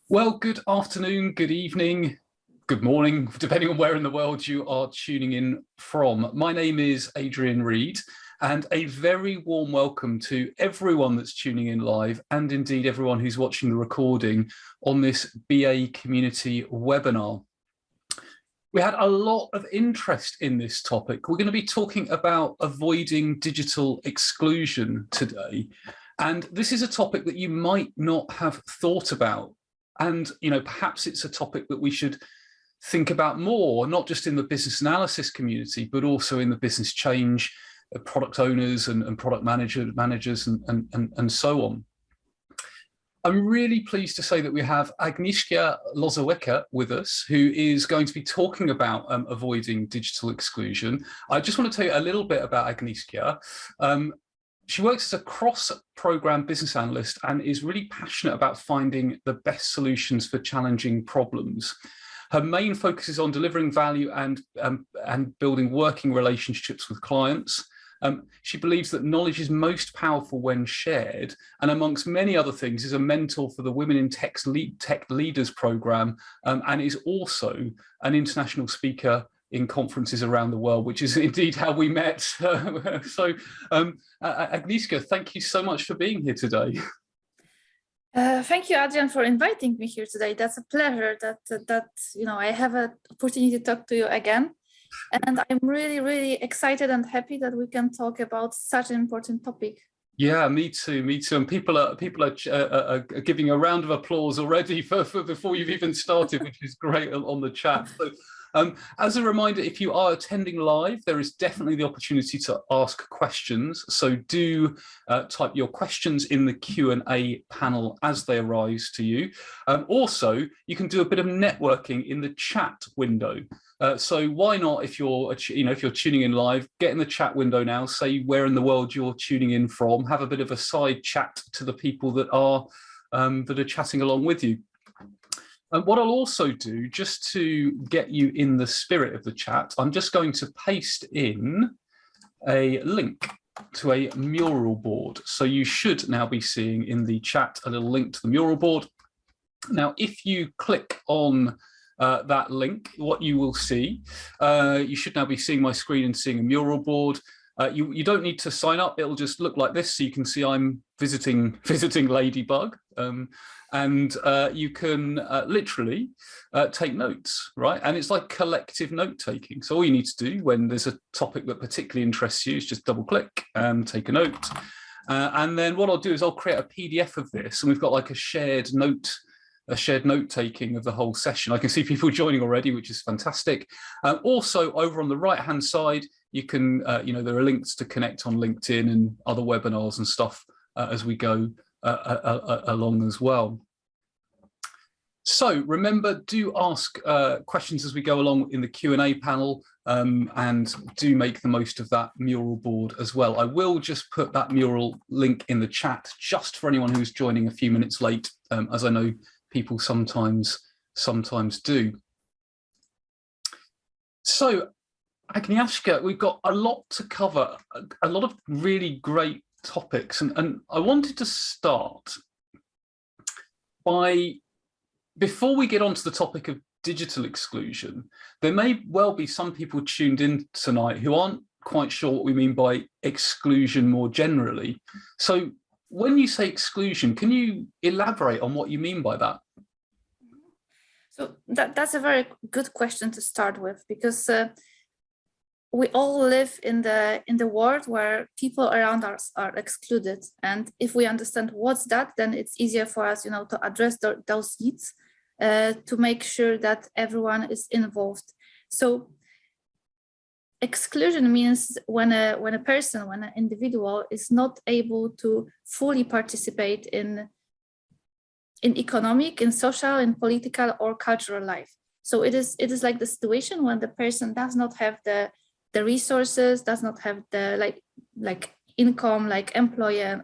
Well, good afternoon, good evening, good morning, depending on where in the world you are tuning in from. My name is Adrian Reed, and a very warm welcome to everyone that's tuning in live, and indeed everyone who's watching the recording on this BA Community webinar. We had a lot of interest in this topic. We're going to be talking about avoiding digital exclusion today. And this is a topic that you might not have thought about. And, perhaps it's a topic that we should think about more, not just in the business analysis community, but also in the business change, product owners and product managers and so on. I'm really pleased to say that we have Agnieszka Lozowicka with us, who is going to be talking about avoiding digital exclusion. I just want to tell you a little bit about Agnieszka. She works as a cross-program business analyst and is really passionate about finding the best solutions for challenging problems. Her main focus is on delivering value and building working relationships with clients. She believes that knowledge is most powerful when shared, and amongst many other things is a mentor for the Women in Tech Leaders program, and is also an international speaker in conferences around the world, which is indeed how we met. Agnieszka, thank you so much for being here today. Thank you, Adrian, for inviting me here today. That's a pleasure that I have an opportunity to talk to you again. And I'm really excited and happy that we can talk about such an important topic. Yeah, me too. And people are giving a round of applause already for before you've even started, which is great on the chat. So, as a reminder, if you are attending live, there is definitely the opportunity to ask questions. So do type your questions in the Q&A panel as they arise to you. Also, you can do a bit of networking in the chat window. So why not, if you're tuning in live, get in the chat window now, say where in the world you're tuning in from, have a bit of a side chat to the people that are chatting along with you. And what I'll also do, just to get you in the spirit of the chat, I'm just going to paste in a link to a mural board. So you should now be seeing in the chat a little link to the mural board. Now, if you click on that link, what you will see, you should now be seeing my screen and seeing a mural board. You don't need to sign up. It'll just look like this. So you can see I'm visiting Ladybug. And you can literally take notes, right? And it's like collective note taking. So all you need to do when there's a topic that particularly interests you is just double click and take a note. And then what I'll do is I'll create a PDF of this, and we've got like a shared note taking of the whole session. I can see people joining already, which is fantastic. Also, over on the right-hand side, you can, there are links to connect on LinkedIn and other webinars and stuff as we go along as well. So remember, do ask questions as we go along in the Q&A panel, and do make the most of that mural board as well. I will just put that mural link in the chat just for anyone who's joining a few minutes late, as I know people sometimes do. So Agnieszka, we've got a lot to cover, a lot of really great topics, and I wanted to start by, before we get onto the topic of digital exclusion, there may well be some people tuned in tonight who aren't quite sure what we mean by exclusion more generally. So when you say exclusion, can you elaborate on what you mean by that? So that's a very good question to start with, because we all live in the world where people around us are excluded, and if we understand what's that, then it's easier for us, to address those needs, to make sure that everyone is involved. So exclusion means when a person, when an individual is not able to fully participate in economic, in social, in political or cultural life. So it is like the situation when the person does not have the resources, does not have the like income, like employment,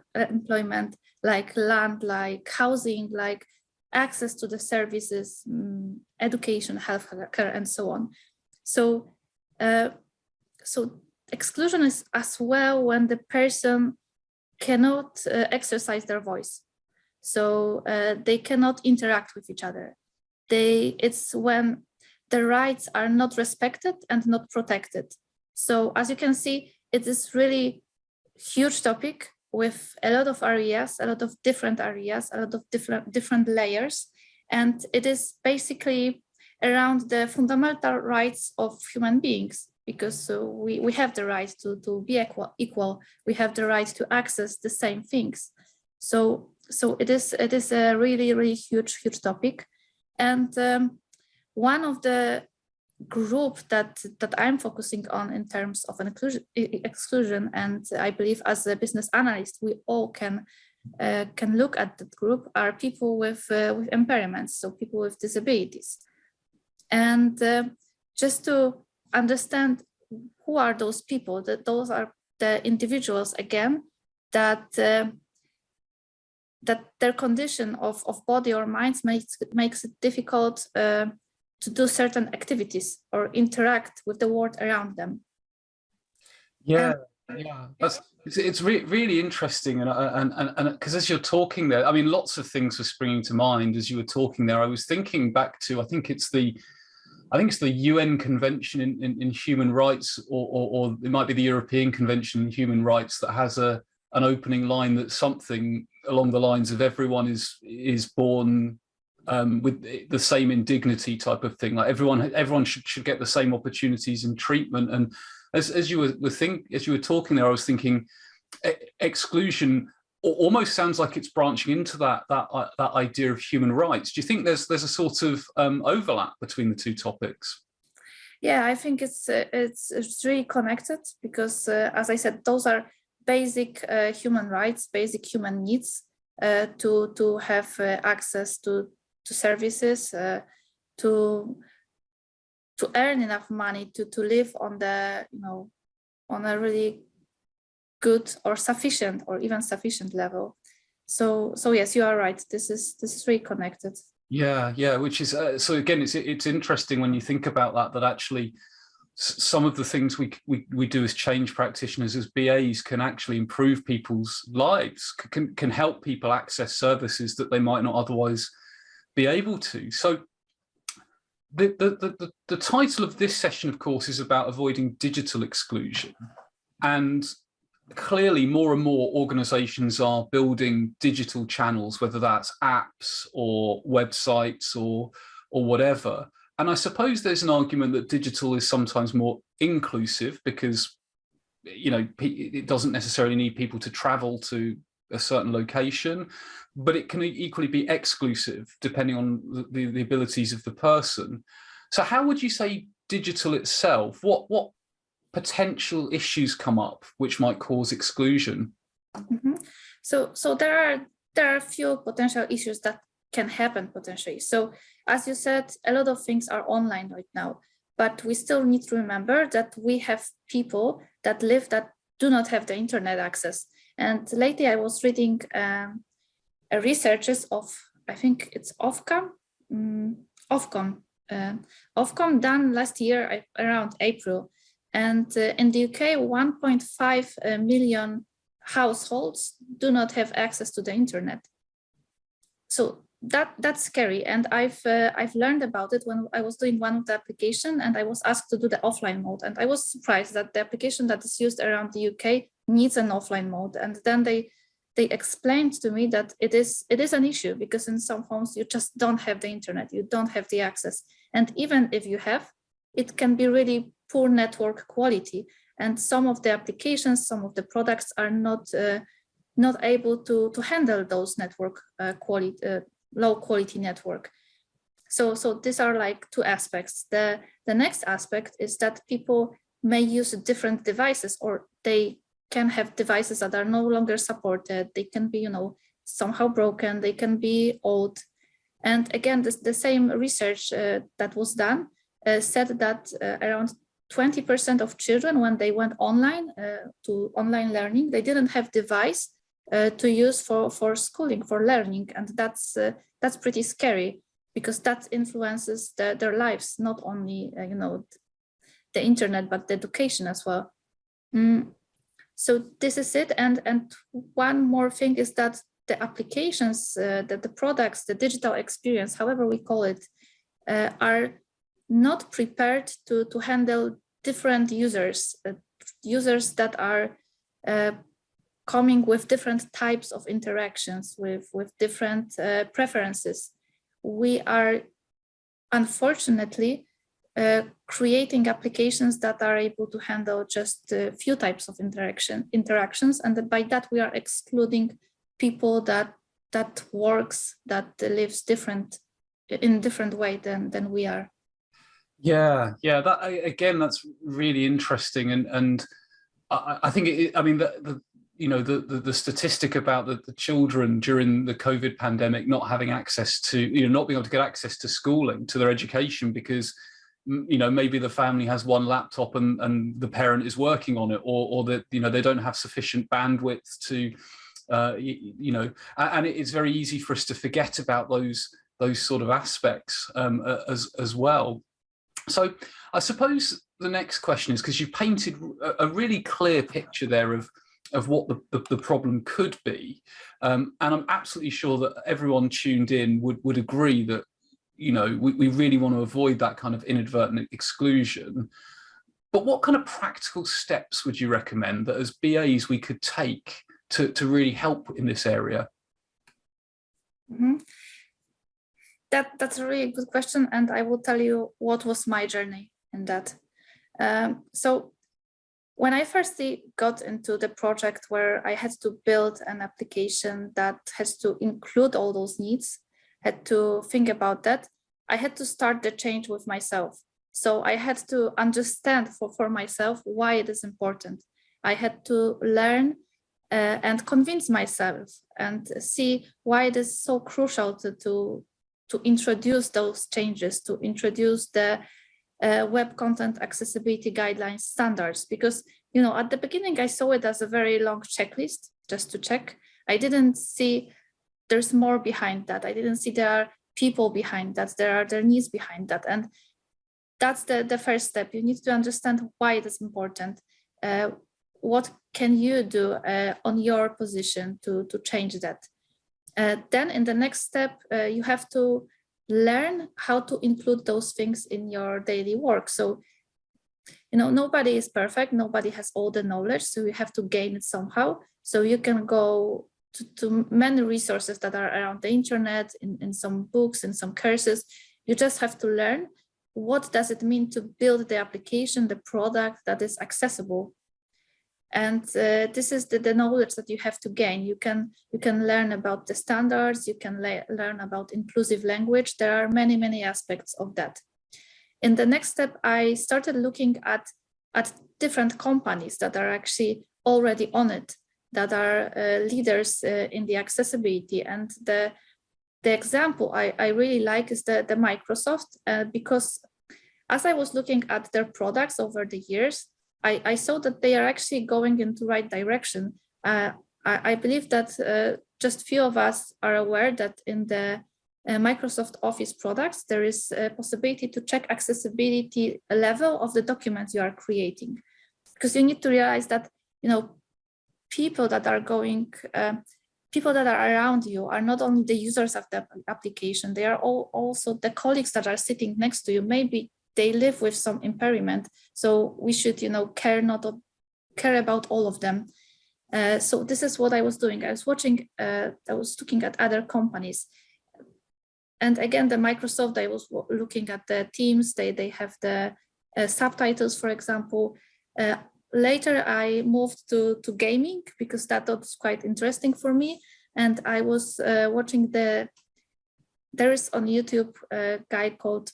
like land, like housing, like access to the services, education, healthcare, and so on. So exclusion is as well when the person cannot exercise their voice. So they cannot interact with each other. It's when the rights are not respected and not protected. So as you can see, it is really huge topic with a lot of areas, a lot of different areas, a lot of different layers. And it is basically around the fundamental rights of human beings, because we have the right to be equal. We have the right to access the same things. So it is a really huge topic. And one of the group that I'm focusing on in terms of an exclusion, and I believe as a business analyst, we all can look at that group, are people with impairments, so people with disabilities. And just to understand who are those people, that those are the individuals, again, that their condition of body or minds makes it difficult to do certain activities or interact with the world around them. Yeah, it's really interesting, and because as you're talking there, I mean, lots of things were springing to mind as you were talking there. I was thinking back to, I think it's the UN Convention in Human Rights, or it might be the European Convention in Human Rights, that has an opening line that's something along the lines of everyone is born with the same indignity, type of thing. Like everyone should get the same opportunities and treatment. And as you were talking there, I was thinking exclusion almost sounds like it's branching into that idea of human rights. Do you think there's a sort of overlap between the two topics? Yeah, I think it's really connected, because as I said, those are basic human rights, basic human needs, to have access to services, to earn enough money to live on the on a really good or sufficient or even sufficient level. So yes, you are right. This is really connected. Yeah, which is so again, it's interesting when you think about that actually some of the things we do as change practitioners, as BAs, can actually improve people's lives, can help people access services that they might not otherwise be able to. So the title of this session, of course, is about avoiding digital exclusion. And clearly more and more organizations are building digital channels, whether that's apps or websites or whatever. And I suppose there's an argument that digital is sometimes more inclusive, because it doesn't necessarily need people to travel to a certain location, but it can equally be exclusive depending on the abilities of the person. So how would you say digital itself, what potential issues come up which might cause exclusion? Mm-hmm. So there are a few potential issues that can happen potentially. So as you said, a lot of things are online right now, but we still need to remember that we have people that live that do not have the internet access. And lately I was reading researches of, I think it's Ofcom done last year around April. And in the UK, 1.5 million households do not have access to the internet. So that's scary. And I've learned about it when I was doing one of the application, and I was asked to do the offline mode. And I was surprised that the application that is used around the UK needs an offline mode. And then they explained to me that it is an issue, because in some homes you just don't have the internet, you don't have the access. And even if you have, it can be really poor network quality. And some of the applications, some of the products are not able to handle those network quality, low quality network. So these are like two aspects. The next aspect is that people may use different devices, or they can have devices that are no longer supported. They can be, somehow broken. They can be old. And again, the same research that was done said that around 20% of children, when they went online to online learning, they didn't have device to use for schooling, for learning. And that's pretty scary, because that influences their lives, not only the internet, but the education as well. So this is it. And one more thing is that the applications, the products, the digital experience, however we call it, are not prepared to handle different users, users that are coming with different types of interactions, with different preferences. We are unfortunately creating applications that are able to handle just a few types of interactions, and by that we are excluding people that works, that lives in different way than we are. Yeah, that again, that's really interesting, and I think I mean the statistic about the children during the COVID pandemic not having access to, not being able to get access to schooling, to their education, because maybe the family has one laptop and the parent is working on it, or that they don't have sufficient bandwidth to and it's very easy for us to forget about those sort of aspects as well. So I suppose the next question is, because you've painted a really clear picture there of what the problem could be, and I'm absolutely sure that everyone tuned in would agree that we really want to avoid that kind of inadvertent exclusion. But what kind of practical steps would you recommend that as BAs we could take to really help in this area? Mm-hmm. That's a really good question, and I will tell you what was my journey in that. So when I first got into the project where I had to build an application that has to include all those needs, had to think about that, I had to start the change with myself. So I had to understand for myself why it is important. I had to learn and convince myself and see why it is so crucial to introduce those changes, to introduce the web content accessibility guidelines standards, because at the beginning I saw it as a very long checklist just to check. I didn't see there's more behind that. I didn't see there are people behind that, there are needs behind that, and that's the first step. You need to understand why it is important. What can you do on your position to change that? Then in the next step, you have to learn how to include those things in your daily work. So, nobody is perfect, nobody has all the knowledge, so you have to gain it somehow. So you can go to many resources that are around the internet, in some books, in some courses. You just have to learn what does it mean to build the application, the product that is accessible. And this is the knowledge that you have to gain. You can learn about the standards, you can learn about inclusive language. There are many aspects of that. In the next step, I started looking at different companies that are actually already on it, that are leaders in the accessibility. And the example I really like is the Microsoft, because as I was looking at their products over the years, I saw that they are actually going in the right direction. I believe that just few of us are aware that in the Microsoft Office products, there is a possibility to check accessibility level of the documents you are creating. Because you need to realize that, people that are around you are not only the users of the application, they are also the colleagues that are sitting next to you. Maybe they live with some impairment, so we should, care about all of them. So this is what I was doing. I was looking at other companies, and again, the Microsoft, I was looking at the Teams. They have the subtitles, for example. Later, I moved to gaming because that was quite interesting for me, and I was watching there is on YouTube a guy called,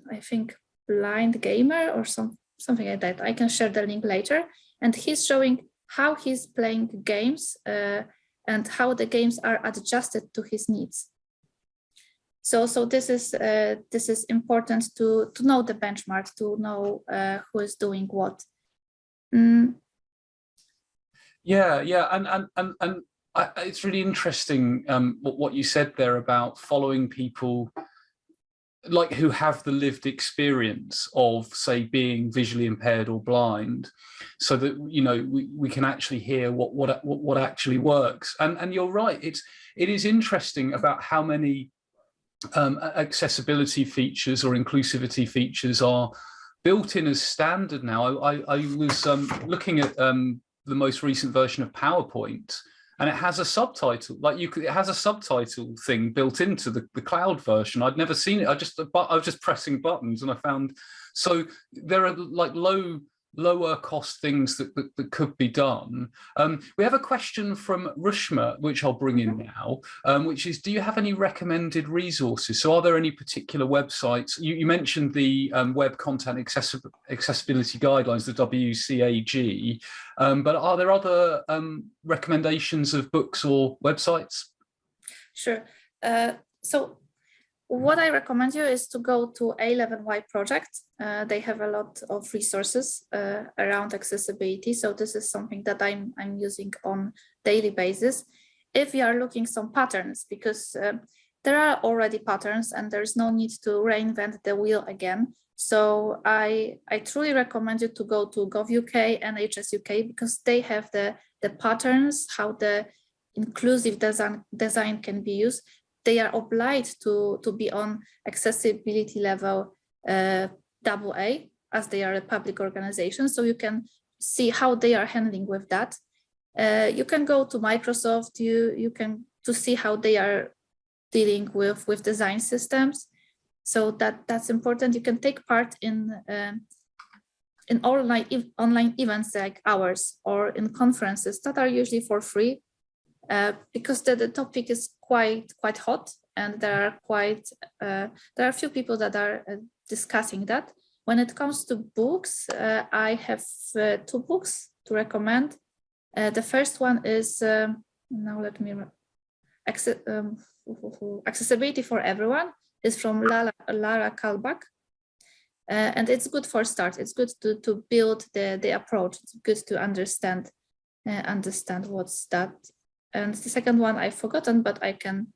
I think, Blind Gamer or something like that. I can share the link later. And he's showing how he's playing games and how the games are adjusted to his needs. So this is important to know the benchmarks, to know who is doing what. Yeah, and it's really interesting what you said there about following people like who have the lived experience of, say, being visually impaired or blind, so that, you know, we can actually hear what actually works. And you're right, it is interesting about how many accessibility features or inclusivity features are built in as standard now. I was looking at the most recent version of PowerPoint, and it has a subtitle, like it has a subtitle thing built into the cloud version. I'd never seen it. I was just pressing buttons, and I found, so there are like lower cost things that could be done. We have a question from Rushma, which I'll bring in now, which is, do you have any recommended resources? So are there any particular websites? You mentioned the Web Content Accessibility Guidelines, the WCAG, but are there other recommendations of books or websites? Sure. So what I recommend you is to go to A11Y project. They have a lot of resources around accessibility. So this is something that I'm using on daily basis. If you are looking some patterns, because there are already patterns and there's no need to reinvent the wheel again. So I truly recommend you to go to Gov.uk and NHS UK, because they have the patterns, how the inclusive design can be used. They are obliged to be on accessibility level AA, as they are a public organization. So you can see how they are handling with that. You can go to Microsoft, you can to see how they are dealing with design systems. So that's important. You can take part in online events like ours, or in conferences that are usually for free. Because the topic is quite hot, and there are a few people that are discussing that. When it comes to books, I have 2 books to recommend. The first one is Accessibility for Everyone. It's from Lara Kalbach, and it's good for start. It's good to build the approach. It's good to understand what's that. And the second one I've forgotten, but I can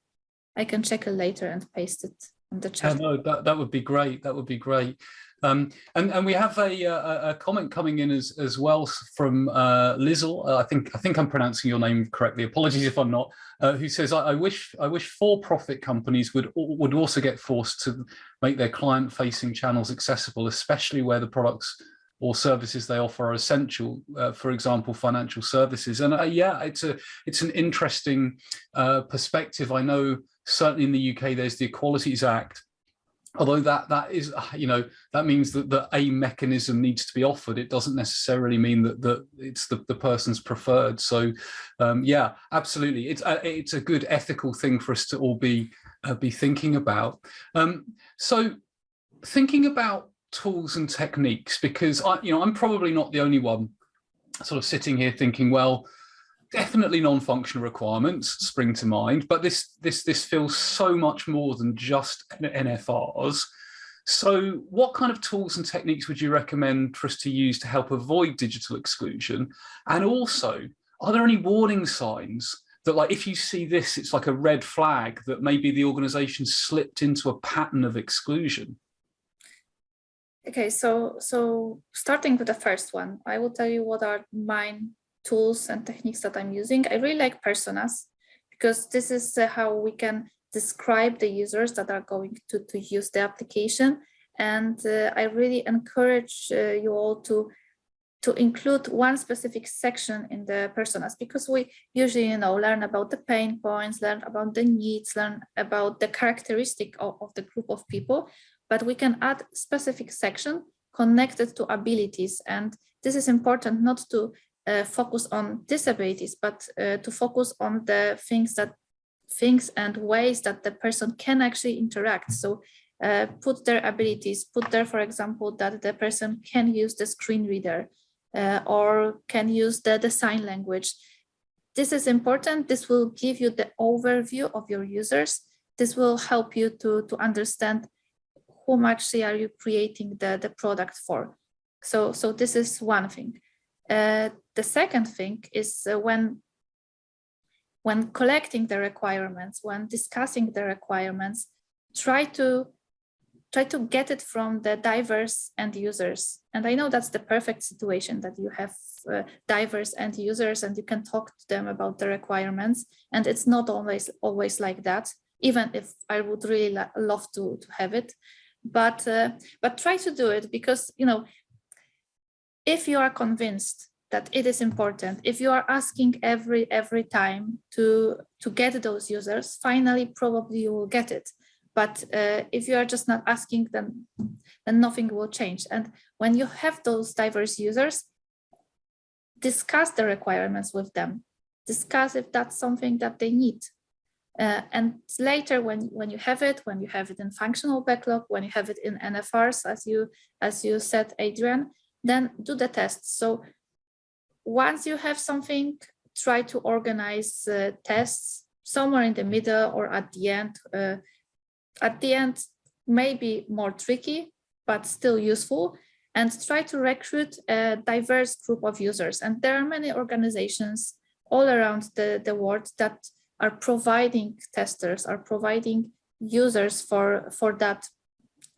check it later and paste it on the chat. No, that would be great. That would be great. And we have a comment coming in as well from Lizzle. I think I'm pronouncing your name correctly. Apologies if I'm not. Who says, I wish for-profit companies would also get forced to make their client-facing channels accessible, especially where the products or services they offer are essential, for example, financial services. And yeah, it's an interesting perspective. I know certainly in the UK there's the Equalities Act, although that is, you know, that means that a mechanism needs to be offered. It doesn't necessarily mean that it's the person's preferred. So yeah, absolutely, it's a good ethical thing for us to all be thinking about. So thinking about tools and techniques, because I'm probably not the only one sort of sitting here thinking, well, definitely non-functional requirements spring to mind, but this feels so much more than just NFRs. So what kind of tools and techniques would you recommend for us to use to help avoid digital exclusion? And also, are there any warning signs that, like, if you see this, it's like a red flag that maybe the organization slipped into a pattern of exclusion? Okay, so starting with the first one, I will tell you what are my tools and techniques that I'm using. I really like personas, because this is how we can describe the users that are going to use the application. And I really encourage you all to include one specific section in the personas, because we usually, learn about the pain points, learn about the needs, learn about the characteristic of the group of people. But we can add specific section connected to abilities. And this is important, not to focus on disabilities, but to focus on the things and ways that the person can actually interact. So put their abilities, put there, for example, that the person can use the screen reader or can use the sign language. This is important. This will give you the overview of your users. This will help you to understand whom actually are you creating the product for. So this is one thing. The second thing is when collecting the requirements, when discussing the requirements, try to try to get it from the diverse end users. And I know that's the perfect situation, that you have diverse end users and you can talk to them about the requirements. And it's not always like that, even if I would really love to have it. But try to do it, because, you know, if you are convinced that it is important, if you are asking every time to get those users, finally probably you will get it. But if you are just not asking, then nothing will change. And when you have those diverse users, discuss the requirements with them. Discuss if that's something that they need. And later, when you have it in functional backlog, when you have it in NFRs, as you said, Adrian, then do the tests. So once you have something, try to organize tests somewhere in the middle or at the end. At the end, maybe more tricky, but still useful. And try to recruit a diverse group of users. And there are many organizations all around the world that are providing testers, are providing users for that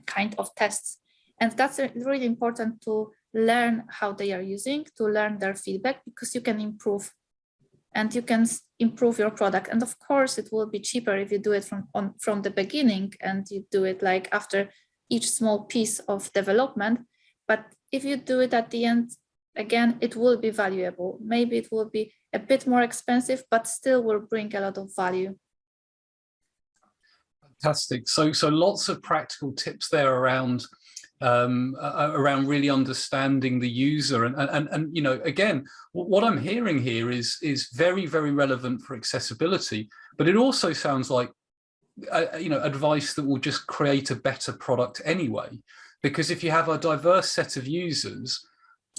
kind of tests. And that's really important to learn how they are using, to learn their feedback, because you can improve and you can improve your product. And of course, it will be cheaper if you do it from the beginning and you do it like after each small piece of development. But if you do it at the end, again, it will be valuable. Maybe it will be a bit more expensive, but still will bring a lot of value. Fantastic. So lots of practical tips there around really understanding the user, and you know, again, what I'm hearing here is very, very relevant for accessibility, but it also sounds like you know, advice that will just create a better product anyway. Because if you have a diverse set of users,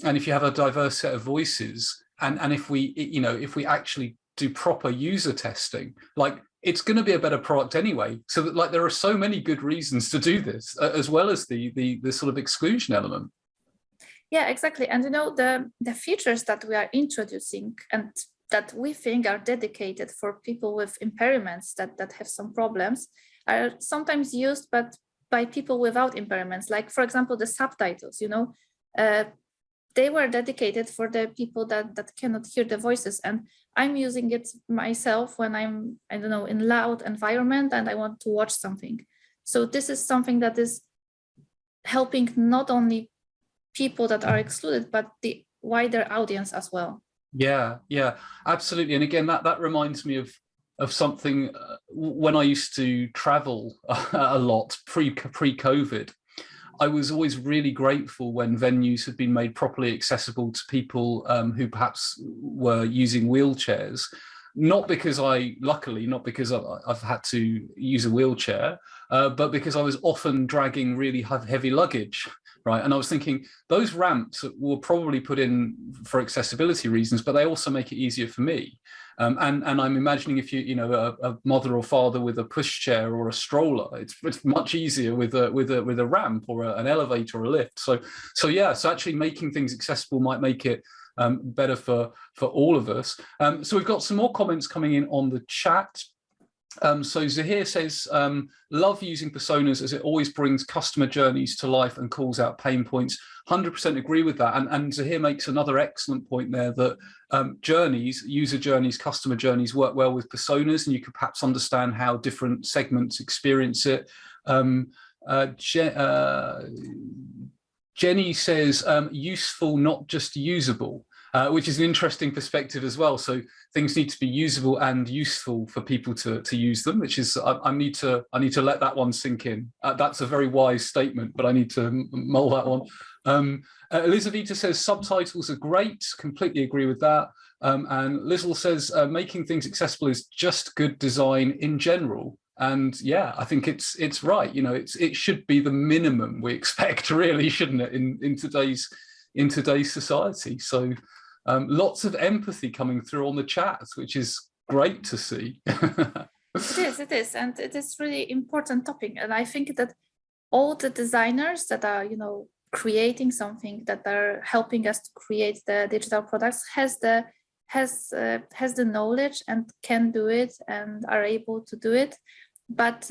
and if you have a diverse set of voices, and if we, you know, if we actually do proper user testing, like, it's going to be a better product anyway. So that, like, there are so many good reasons to do this, as well as the sort of exclusion element. Yeah, exactly. And you know, the features that we are introducing and that we think are dedicated for people with impairments that have some problems are sometimes used, but by people without impairments. Like, for example, the subtitles, you know, they were dedicated for the people that cannot hear the voices. And I'm using it myself when I'm, I don't know, in loud environment and I want to watch something. So this is something that is helping not only people that are excluded, but the wider audience as well. Yeah, absolutely. And again, that reminds me of something when I used to travel a lot pre-COVID. I was always really grateful when venues had been made properly accessible to people who perhaps were using wheelchairs. Not because not because I've had to use a wheelchair, but because I was often dragging really heavy luggage, right? And I was thinking, those ramps were probably put in for accessibility reasons, but they also make it easier for me. And I'm imagining if you know, a mother or father with a pushchair or a stroller, it's much easier with a ramp or an elevator or a lift. So yeah, so actually making things accessible might make it better for all of us. So we've got some more comments coming in on the chat. So Zahir says, love using personas as it always brings customer journeys to life and calls out pain points. 100% agree with that. And Zahir makes another excellent point there that journeys, user journeys, customer journeys work well with personas, and you could perhaps understand how different segments experience it. Jenny says, useful, not just usable. Which is an interesting perspective as well. So things need to be usable and useful for people to use them, which is, I need to let that one sink in. That's a very wise statement, but I need to mull that one. Elizaveta says subtitles are great, completely agree with that. And Lizzle says making things accessible is just good design in general. And yeah, I think it's right. You know, it should be the minimum we expect, really, shouldn't it, in today's society. So lots of empathy coming through on the chat, which is great to see. It is, and it is really important topic. And I think that all the designers that are, you know, creating something, that are helping us to create the digital products has the knowledge and can do it and are able to do it. But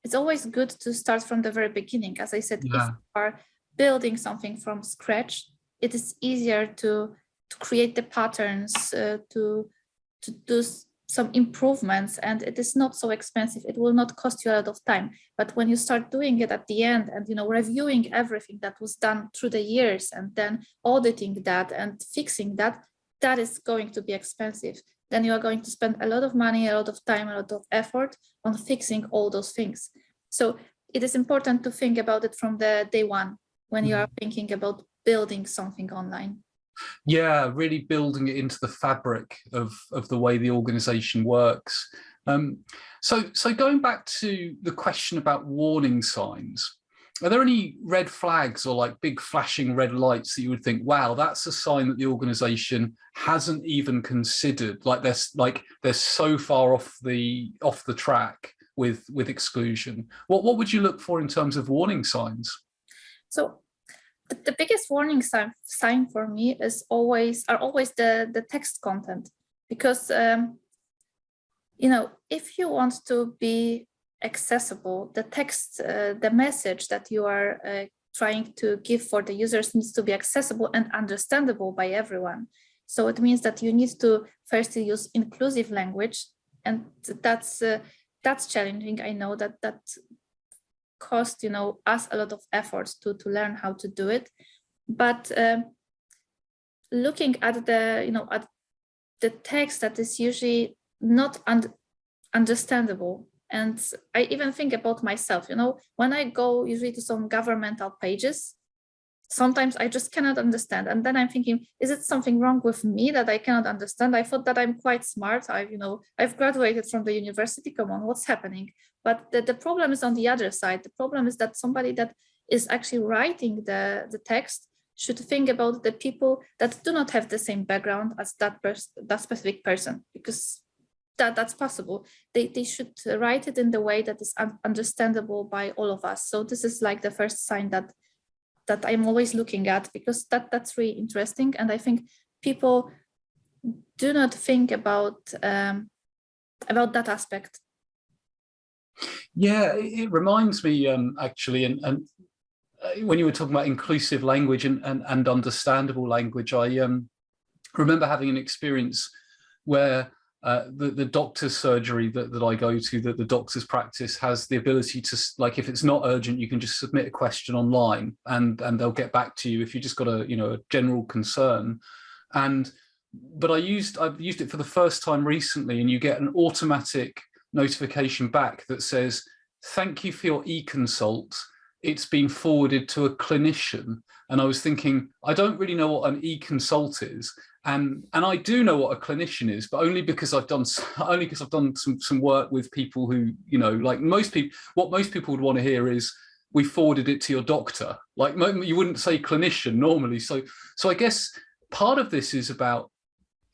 it's always good to start from the very beginning. As I said, if Yeah. you are building something from scratch, it is easier to create the patterns, to do some improvements, and it is not so expensive. It will not cost you a lot of time. But when you start doing it at the end and, you know, reviewing everything that was done through the years and then auditing that and fixing that, that is going to be expensive. Then you are going to spend a lot of money, a lot of time, a lot of effort on fixing all those things. So it is important to think about it from the day one when you are thinking about building something online. Yeah, really building it into the fabric of the way the organization works. So going back to the question about warning signs, are there any red flags or like big flashing red lights that you would think, wow, that's a sign that the organization hasn't even considered, like they're so far off the track with exclusion? What would you look for in terms of warning signs? So the biggest warning sign for me is always the text content, because you know, if you want to be accessible, the text, the message that you are trying to give for the users needs to be accessible and understandable by everyone. So it means that you need to first use inclusive language, and that's challenging. I know that cost, you know, us a lot of efforts to learn how to do it. But looking at the, you know, at the text that is usually not understandable. And I even think about myself, you know, when I go usually to some governmental pages, sometimes I just cannot understand. And then I'm thinking, is it something wrong with me that I cannot understand? I thought that I'm quite smart. I've graduated from the university. Come on, what's happening? But the problem is on the other side. The problem is that somebody that is actually writing the text should think about the people that do not have the same background as that specific person, because that's possible. They should write it in the way that is understandable by all of us. So this is like the first sign that I'm always looking at, because that's really interesting. And I think people do not think about that aspect. Yeah, it reminds me actually, and when you were talking about inclusive language and understandable language, I remember having an experience where the doctor's surgery that I go to, the doctor's practice, has the ability to, like, if it's not urgent, you can just submit a question online and they'll get back to you if you just got a general concern. But I've used it for the first time recently, and you get an automatic notification back that says, "Thank you for your e-consult. It's been forwarded to a clinician." And I was thinking, I don't really know what an e-consult is. And I do know what a clinician is, but only because I've done some work with people who, like what most people would want to hear is, "We forwarded it to your doctor." Like, you wouldn't say clinician normally. So I guess part of this is about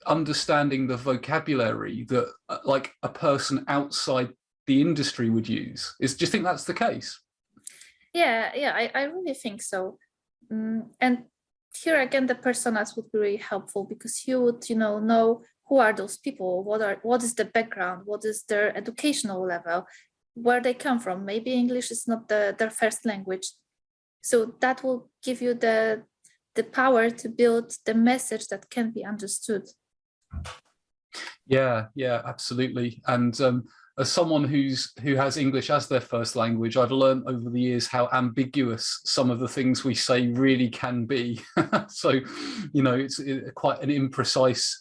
understanding the vocabulary that like a person outside the industry would use. Do you think that's the case? Yeah, I really think so. And here again, the personas would be really helpful, because you would, know who are those people, what is the background, what is their educational level, where they come from. Maybe English is not their first language. So that will give you the power to build the message that can be understood. Yeah, absolutely. And as someone who has English as their first language, I've learned over the years how ambiguous some of the things we say really can be. So, it's quite an imprecise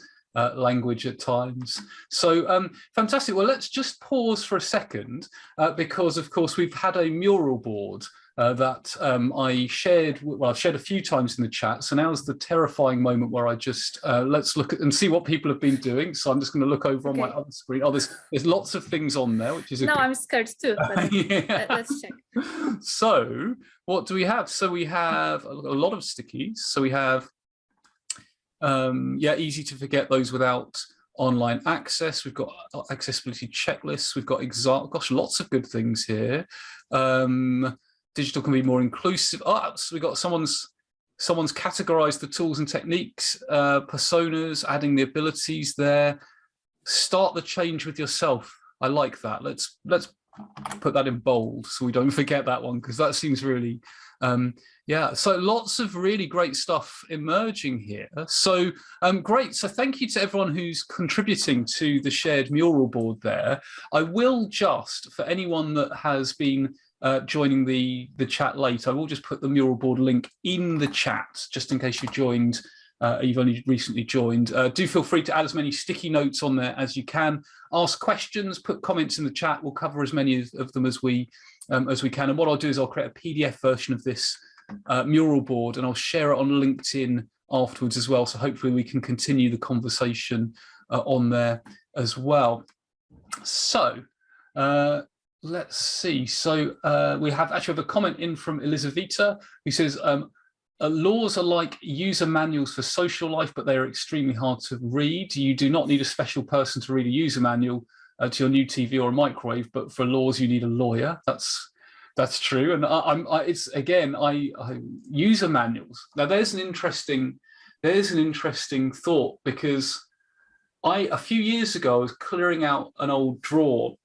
language at times. So fantastic. Well, let's just pause for a second, because of course we've had a mural board that I shared. Well, I've shared a few times in the chat. So now's the terrifying moment where I just let's look at and see what people have been doing. So I'm just going to look over on my other screen. Oh, there's lots of things on there, which is no, I'm scared too. But yeah. Let's check. So what do we have? So we have a lot of stickies. So we have easy to forget those without online access. We've got accessibility checklists. We've got lots of good things here. Digital can be more inclusive. So we got someone's categorized the tools and techniques, personas, adding the abilities there. Start the change with yourself. I like that. Let's put that in bold so we don't forget that one, because that seems really, yeah. So lots of really great stuff emerging here. So great. So thank you to everyone who's contributing to the shared mural board there. I will just, for anyone that has been joining the chat late, I will just put the mural board link in the chat, just in case you joined. You've only recently joined. Do feel free to add as many sticky notes on there as you can. Ask questions, put comments in the chat. We'll cover as many of them as we can. And what I'll do is I'll create a PDF version of this mural board, and I'll share it on LinkedIn afterwards as well. So hopefully we can continue the conversation on there as well. So let's see. So we actually have a comment in from Elizaveta, who says, laws are like user manuals for social life, but they are extremely hard to read. You do not need a special person to read a user manual to your new TV or a microwave, but for laws you need a lawyer. That's true. And it's again, user manuals. Now there's an interesting thought, because a few years ago I was clearing out an old drawer,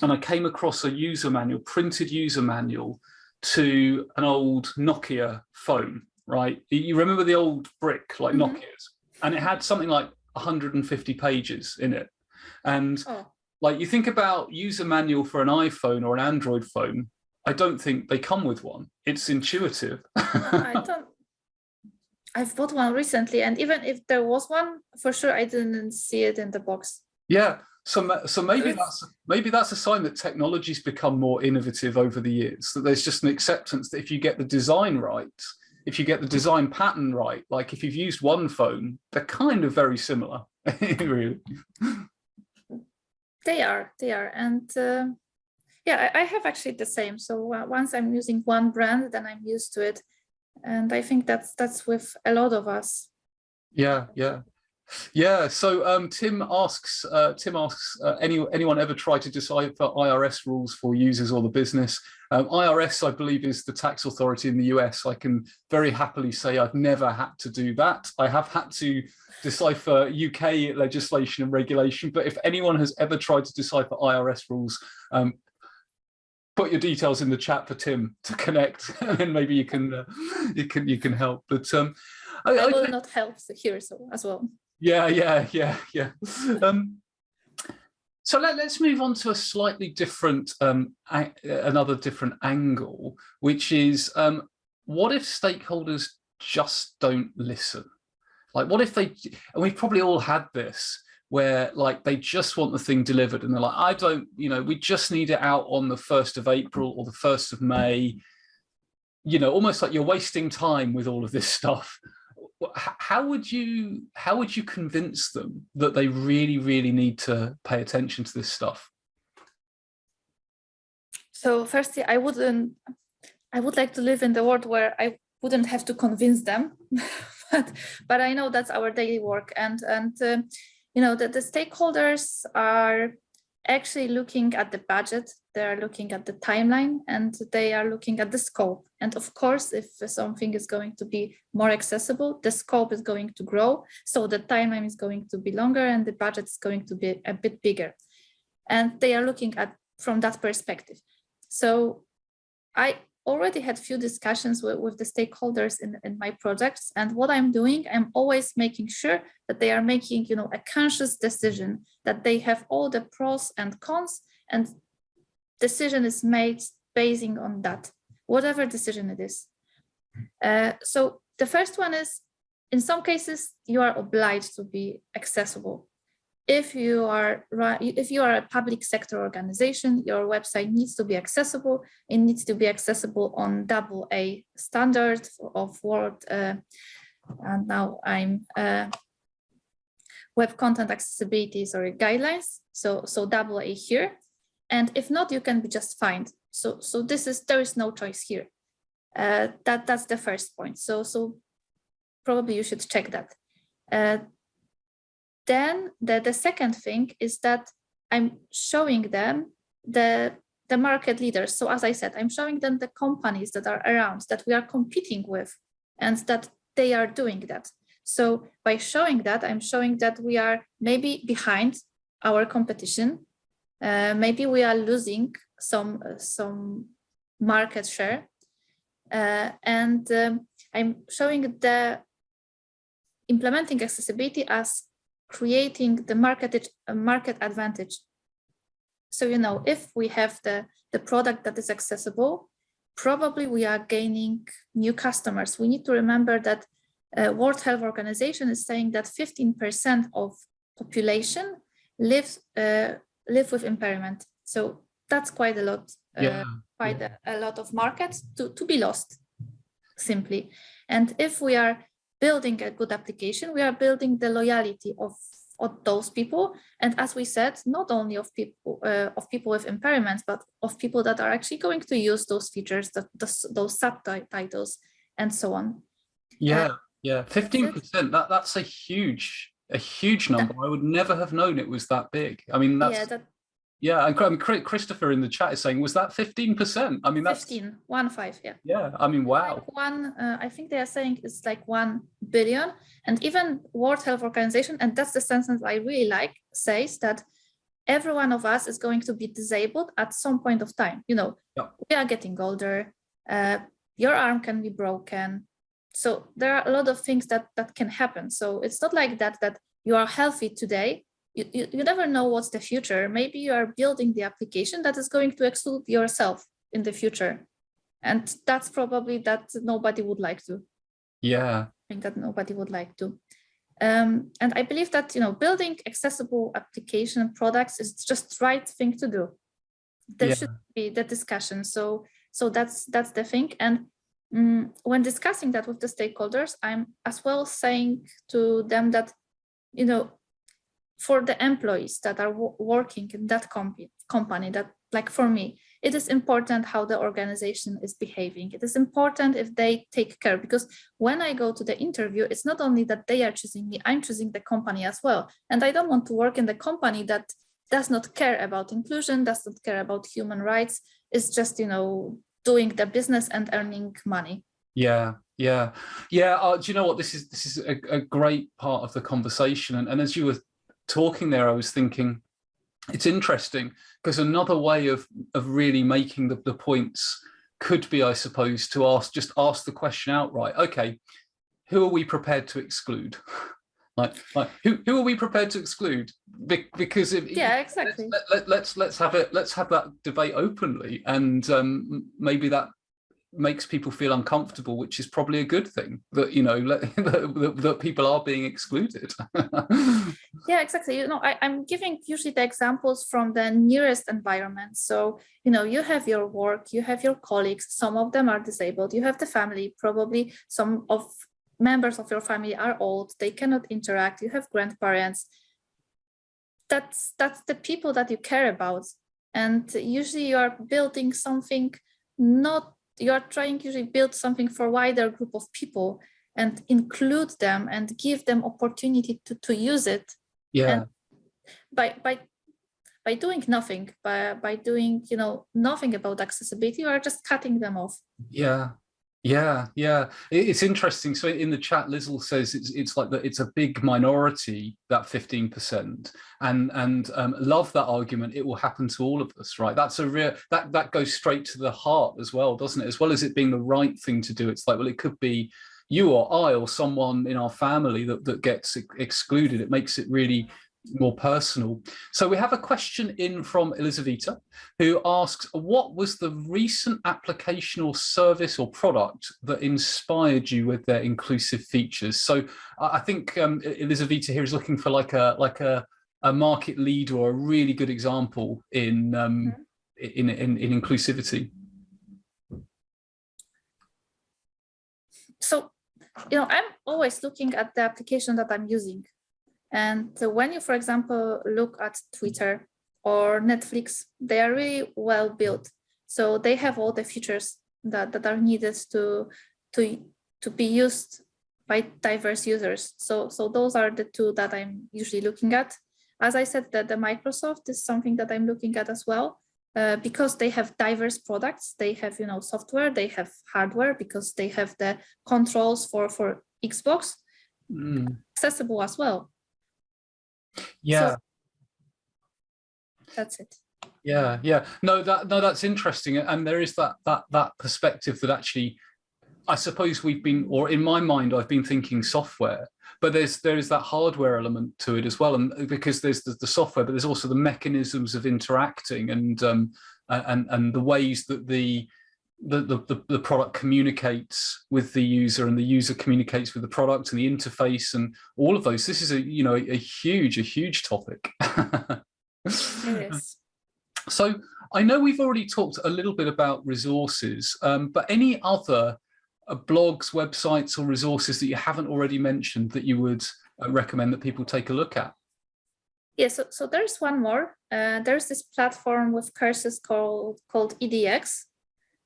and I came across a user manual, printed user manual to an old Nokia phone, right? You remember the old brick, like Nokia's, and it had something like 150 pages in it. And like, you think about user manual for an iPhone or an Android phone, I don't think they come with one. It's intuitive. I've bought one recently, and even if there was one, for sure I didn't see it in the box. Yeah. So maybe that's a sign that technology's become more innovative over the years, that there's just an acceptance that if you get the design right, if you get the design pattern right, like if you've used one phone, they're kind of very similar, really. They are. And yeah, I have actually the same. So once I'm using one brand, then I'm used to it. And I think that's with a lot of us. Yeah. So Tim asks, anyone ever try to decipher IRS rules for users or the business? IRS, I believe, is the tax authority in the US. I can very happily say I've never had to do that. I have had to decipher UK legislation and regulation, but if anyone has ever tried to decipher IRS rules, put your details in the chat for Tim to connect, and then maybe you can help. But I will not help here as well. Yeah. So let's move on to a slightly different, another different angle, which is what if stakeholders just don't listen? Like, what if they, and we've probably all had this, where like they just want the thing delivered and they're like, we just need it out on the 1st of April or the 1st of May, almost like you're wasting time with all of this stuff. How would you convince them that they really, really need to pay attention to this stuff? So firstly, I would like to live in the world where I wouldn't have to convince them, but I know that's our daily work, and the stakeholders are actually looking at the budget, they are looking at the timeline, and they are looking at the scope. And of course, if something is going to be more accessible, the scope is going to grow, so the timeline is going to be longer and the budget is going to be a bit bigger. And they are looking at from that perspective. So I already had few discussions with the stakeholders in my projects, and what I'm doing, I'm always making sure that they are making a conscious decision, that they have all the pros and cons, and decision is made basing on that, whatever decision it is. So the first one is, in some cases you are obliged to be accessible. If you are a public sector organization, your website needs to be accessible. It needs to be accessible on AA standard of Word. And now I'm Web Content Accessibility guidelines. So AA here. And if not, you can be just fined. So there is no choice here. That's the first point. So probably you should check that. Then the second thing is that I'm showing them the market leaders. So as I said, I'm showing them the companies that are around, that we are competing with, and that they are doing that. So by showing that, I'm showing that we are maybe behind our competition. Maybe we are losing some market share. And I'm showing the implementing accessibility as creating the market advantage. So, you know, if we have the product that is accessible, probably we are gaining new customers. We need to remember that World Health Organization is saying that 15% of population live with impairment. So that's quite a lot, a lot of markets to be lost, simply. And if we are building a good application, we are building the loyalty of those people. And as we said, not only of people with impairments, but of people that are actually going to use those features, those subtitles, and so on. Yeah, 15%. That's a huge number. I would never have known it was that big. I mean, that's and Christopher in the chat is saying, was that 15%? I mean, that's 15, yeah. Yeah, I mean, wow. Like I think they are saying it's like 1 billion, and even World Health Organization, and that's the sentence I really like, says that every one of us is going to be disabled at some point of time. You know, we are getting older. Your arm can be broken. So there are a lot of things that can happen. So it's not like that you are healthy today. You never know what's the future. Maybe you are building the application that is going to exclude yourself in the future. And that's probably that nobody would like to. Yeah. I think that nobody would like to. And I believe that, you know, building accessible application products is just the right thing to do. There should be the discussion. So that's the thing. And when discussing that with the stakeholders, I'm as well saying to them that, you know, for the employees that are working in that company, that, like, for me, it is important how the organization is behaving. It is important if they take care, because when I go to the interview, it's not only that they are choosing me, I'm choosing the company as well. And I don't want to work in the company that does not care about inclusion, does not care about human rights. It's just, you know, doing the business and earning money. Yeah. Do you know what? This is a great part of the conversation. And as you were talking there, I was thinking, it's interesting because another way of really making the points could be, I suppose, to ask the question outright. Okay, who are we prepared to exclude? like who are we prepared to exclude? Because exactly. Let's have that debate openly, and maybe that makes people feel uncomfortable, which is probably a good thing, that, you know, that people are being excluded. Yeah, exactly. You know, I'm giving usually the examples from the nearest environment. So, you know, you have your work, you have your colleagues, some of them are disabled, you have the family, probably some of members of your family are old, they cannot interact, you have grandparents. That's the people that you care about. And usually you are building something, you are trying to usually build something for a wider group of people and include them and give them opportunity to use it. Yeah. And by doing nothing, by doing, you know, nothing about accessibility, you are just cutting them off. Yeah. It's interesting. So in the chat, Lizzle says it's like that. It's a big minority, that 15%, and love that argument. It will happen to all of us, right? That's a real that goes straight to the heart as well, doesn't it? As well as it being the right thing to do, it's like, well, it could be you or I or someone in our family that gets excluded. It makes it really more personal. So we have a question in from Lozowicka, who asks, what was the recent application or service or product that inspired you with their inclusive features? So I think Lozowicka here is looking for like a market leader or a really good example in inclusivity. So, you know, I'm always looking at the application that I'm using. And when you, for example, look at Twitter or Netflix, they are really well built. So they have all the features that are needed to be used by diverse users. So those are the two that I'm usually looking at. As I said, that the Microsoft is something that I'm looking at as well, because they have diverse products. They have, you know, software, they have hardware, because they have the controls for Xbox, accessible as well. Yeah. So that's it. Yeah. No, that's interesting. And there is that perspective that actually, I suppose we've been, or in my mind, I've been thinking software, but there is that hardware element to it as well. And because there's the software, but there's also the mechanisms of interacting and the ways that the product communicates with the user and the user communicates with the product and the interface and all of those. This is a huge topic. It is. So I know we've already talked a little bit about resources, but any other blogs, websites, or resources that you haven't already mentioned that you would recommend that people take a look at? Yeah, so there's one more. There's this platform with courses called EDX.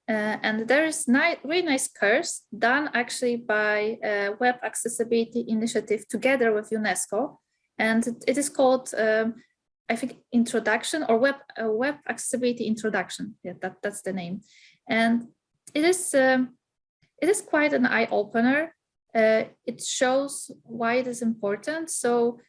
And there is really nice course done actually by a Web Accessibility Initiative together with UNESCO. And it is called, I think, Introduction or Web Accessibility Introduction. Yeah, that's the name. And it is quite an eye-opener. It shows why it is important. So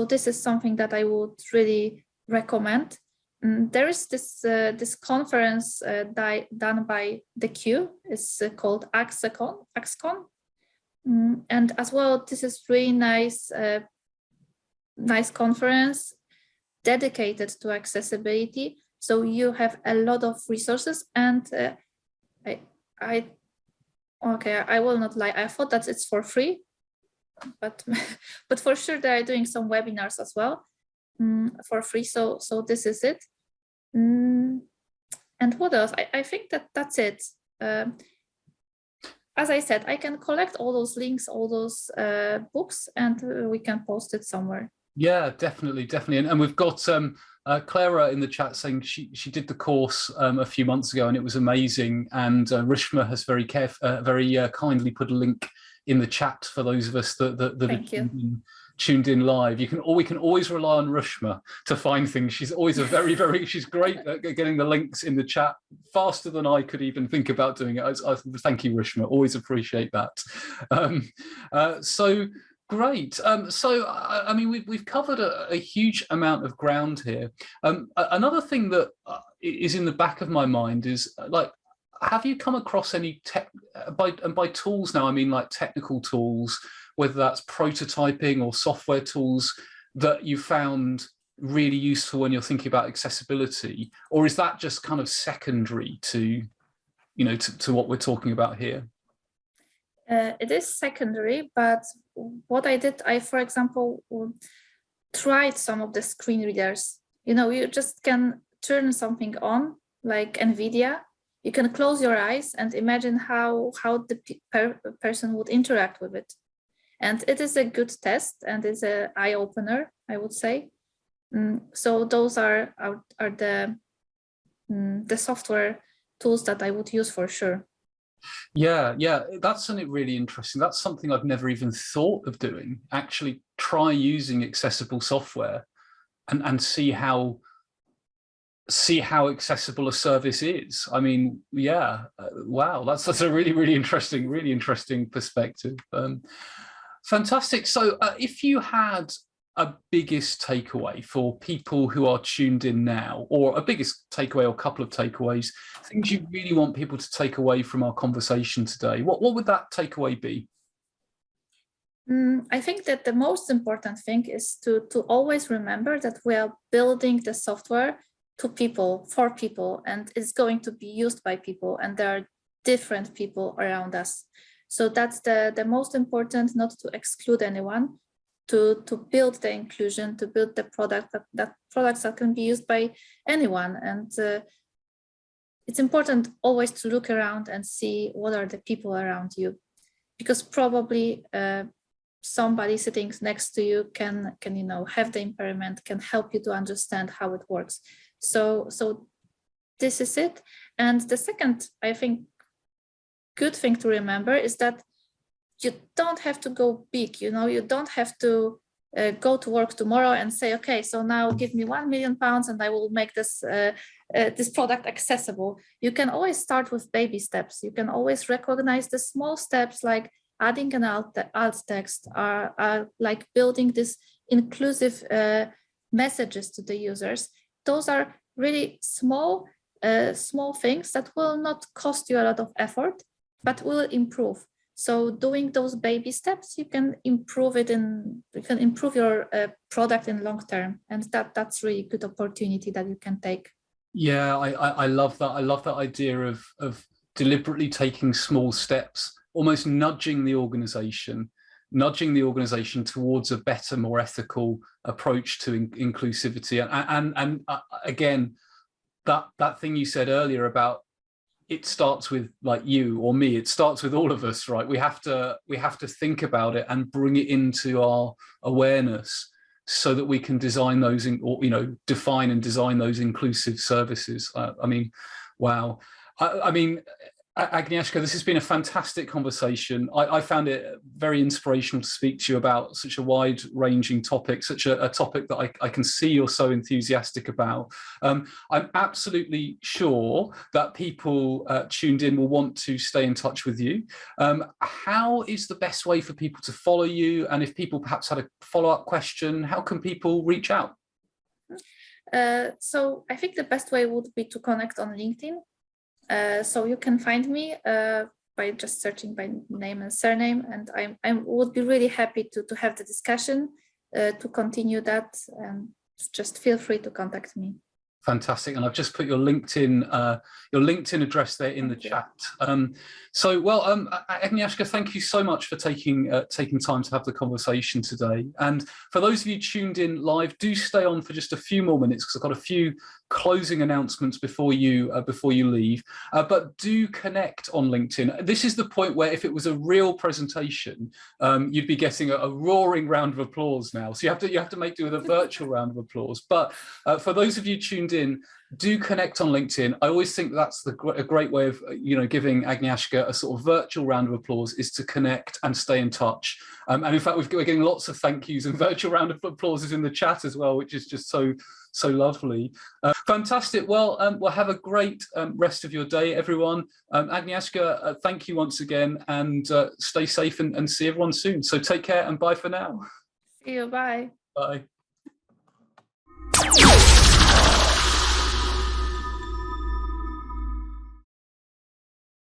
this is something that I would really recommend. There is this conference done by the Q. It's called AXCON. And as well, this is really nice conference dedicated to accessibility. So you have a lot of resources, and I will not lie. I thought that it's for free, but for sure they are doing some webinars as well. For free, so this is it. And what else? I think that's it. As I said, I can collect all those links, all those books, and we can post it somewhere. Yeah, definitely. And we've got Clara in the chat saying she did the course a few months ago and it was amazing. And Rishma has very kindly put a link in the chat for those of us that tuned in live. We can always rely on Rishma to find things. She's always she's great at getting the links in the chat faster than I could even think about doing it. I thank you, Rishma. Always appreciate that. So great. So I mean, we've covered a huge amount of ground here. Another thing that is in the back of my mind is like, have you come across any by tools now, I mean like technical tools, whether that's prototyping or software tools that you found really useful when you're thinking about accessibility, or is that just kind of secondary to what we're talking about here? It is secondary, but what I did, for example, tried some of the screen readers. You just can turn something on, like NVIDIA. You can close your eyes and imagine how the person would interact with it. And it is a good test and is an eye-opener, I would say. So those are the software tools that I would use for sure. Yeah, that's something really interesting. That's something I've never even thought of doing. Actually try using accessible software and see how accessible a service is. I mean, yeah, wow, that's a really interesting perspective. Fantastic. So if you had a biggest takeaway for people who are tuned in now, or a biggest takeaway or a couple of takeaways, things you really want people to take away from our conversation today, what would that takeaway be? I think that the most important thing is to always remember that we are building the software to people, for people, and it's going to be used by people, and there are different people around us. So that's the most important, not to exclude anyone, to build the inclusion, to build the product that products that can be used by anyone. And it's important always to look around and see what are the people around you, because probably somebody sitting next to you can have the impairment, can help you to understand how it works. So this is it. And the second, I think, good thing to remember is that you don't have to go big. You don't have to go to work tomorrow and say, okay, so now give me £1 million and I will make this this product accessible. You can always start with baby steps. You can always recognize the small steps, like adding an alt text, are like building this inclusive messages to the users. those are really small things that will not cost you a lot of effort, but will improve. So doing those baby steps, you can improve your product in long term, and that's really good opportunity that you can take. Yeah, I love that. I love that idea of deliberately taking small steps, almost nudging the organization towards a better, more ethical approach to inclusivity. And again, that thing you said earlier about it starts with like you or me, it starts with all of us, right? We have to think about it and bring it into our awareness so that we can design those define and design those inclusive services. I mean, wow. I mean, Agnieszka, this has been a fantastic conversation. I found it very inspirational to speak to you about such a wide-ranging topic, such a topic that I can see you're so enthusiastic about. I'm absolutely sure that people tuned in will want to stay in touch with you. How is the best way for people to follow you? And if people perhaps had a follow-up question, how can people reach out? So I think the best way would be to connect on LinkedIn. So you can find me by just searching by name and surname, and I would be really happy to have the discussion, to continue that, and just feel free to contact me. Fantastic, and I've just put your LinkedIn address there in the chat. Agnieszka, thank you so much for taking time to have the conversation today. And for those of you tuned in live, do stay on for just a few more minutes because I've got a few closing announcements before you leave. But do connect on LinkedIn. This is the point where if it was a real presentation, you'd be getting a roaring round of applause now. So you have to make do with a virtual round of applause. But for those of you tuned in, do connect on LinkedIn. I always think that's a great way of giving Agnieszka a sort of virtual round of applause, is to connect and stay in touch. And in fact, we're getting lots of thank yous and virtual round of applauses in the chat as well, which is just so lovely. Fantastic. Well, have a great rest of your day, everyone. Agnieszka, thank you once again, and stay safe and see everyone soon. So take care and bye for now. See you. Bye. Bye.